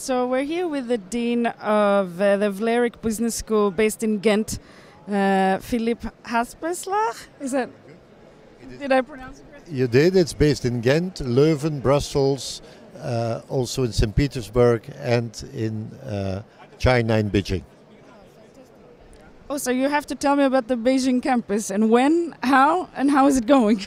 So we're here with the Dean of the Vleurick Business School based in Ghent, Philippe Haspeslach. Is that? Did I pronounce it correctly? You did. It's based in Ghent, Leuven, Brussels, also in St. Petersburg, and in China in Beijing. Oh, so you have to tell me about the Beijing campus and when, how, and how is it going?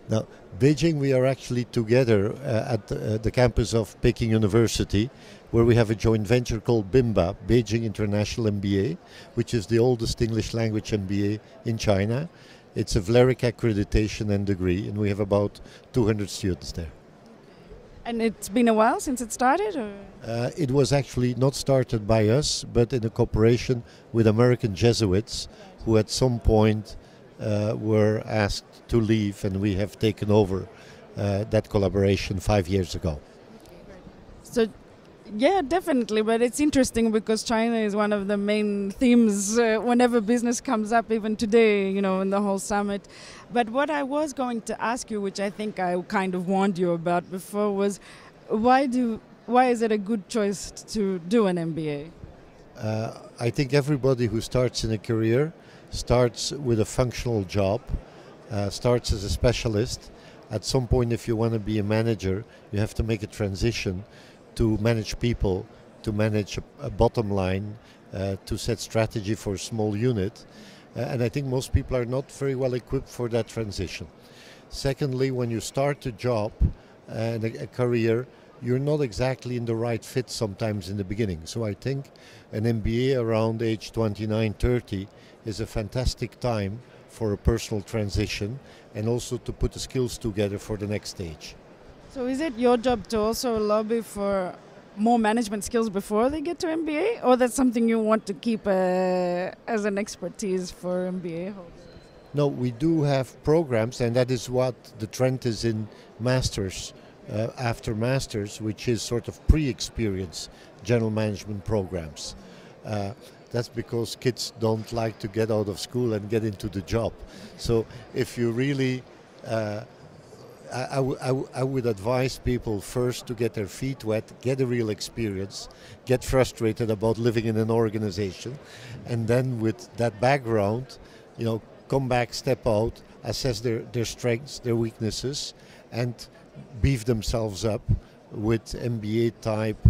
Now, Beijing, we are actually together at the campus of Peking University, where we have a joint venture called BIMBA, Beijing International MBA, which is the oldest English language MBA in China. It's a Vleurick accreditation and degree, and we have about 200 students there. And it's been a while since it started? Or? It was actually not started by us, but in a cooperation with American Jesuits, who at some point were asked to leave, and we have taken over that collaboration 5 years ago. So, yeah, definitely, but it's interesting because China is one of the main themes whenever business comes up, even today, you know, in the whole summit. But what I was going to ask you, which I think I kind of warned you about before, was why is it a good choice to do an MBA? I think everybody who starts in a career starts with a functional job, starts as a specialist. At some point, if you want to be a manager, you have to make a transition to manage people, to manage a bottom line, to set strategy for a small unit. And I think most people are not very well equipped for that transition. Secondly, when you start a job and a career, you're not exactly in the right fit sometimes in the beginning. So I think an MBA around age 29, 30 is a fantastic time for a personal transition and also to put the skills together for the next stage. So is it your job to also lobby for more management skills before they get to MBA, or that's something you want to keep as an expertise for MBA holders? No, we do have programs, and that is what the trend is in masters, after masters, which is sort of pre-experience general management programs. That's because kids don't like to get out of school and get into the job. So if you really I would advise people first to get their feet wet, get a real experience, get frustrated about living in an organization, and then with that background, you know, come back, step out, assess their strengths, their weaknesses, and beef themselves up with MBA type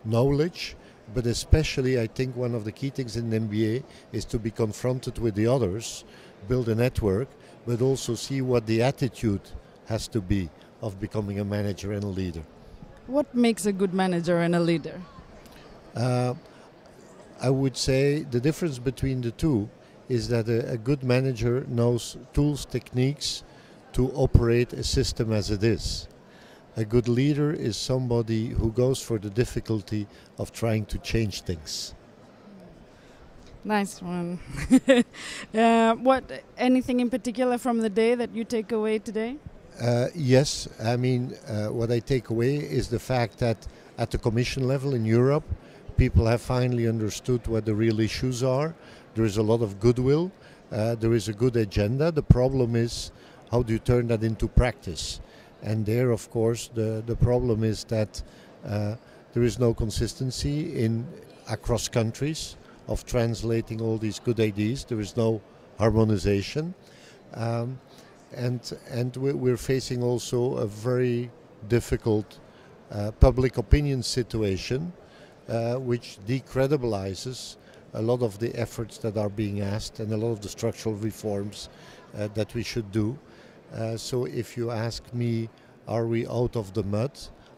knowledge. But especially, I think one of the key things in MBA is to be confronted with the others, build a network, but also see what the attitude has to be of becoming a manager and a leader. What makes a good manager and a leader? I would say the difference between the two is that a good manager knows tools, techniques to operate a system as it is. A good leader is somebody who goes for the difficulty of trying to change things. Nice one. Anything in particular from the day that you take away today? Yes, I mean, what I take away is the fact that at the Commission level in Europe, people have finally understood what the real issues are. There is a lot of goodwill. There is a good agenda. The problem is, how do you turn that into practice? And there, of course, the problem is that there is no consistency across countries of translating all these good ideas. There is no harmonization. And we're facing also a very difficult public opinion situation, which decredibilizes a lot of the efforts that are being asked and a lot of the structural reforms that we should do. So if you ask me, are we out of the mud?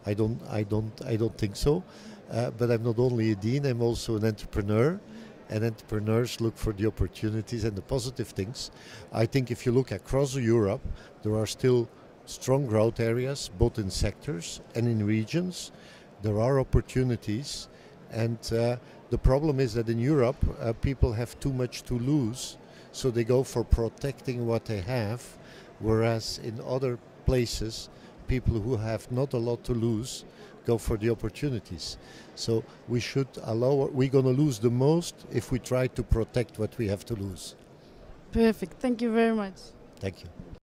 I don't think so. But I'm not only a dean, I'm also an entrepreneur. And entrepreneurs look for the opportunities and the positive things. I think if you look across Europe, there are still strong growth areas, both in sectors and in regions. There are opportunities. And the problem is that in Europe, people have too much to lose. So they go for protecting what they have. Whereas in other places, people who have not a lot to lose go for the opportunities. So we're going to lose the most if we try to protect what we have to lose. Perfect. Thank you very much. Thank you.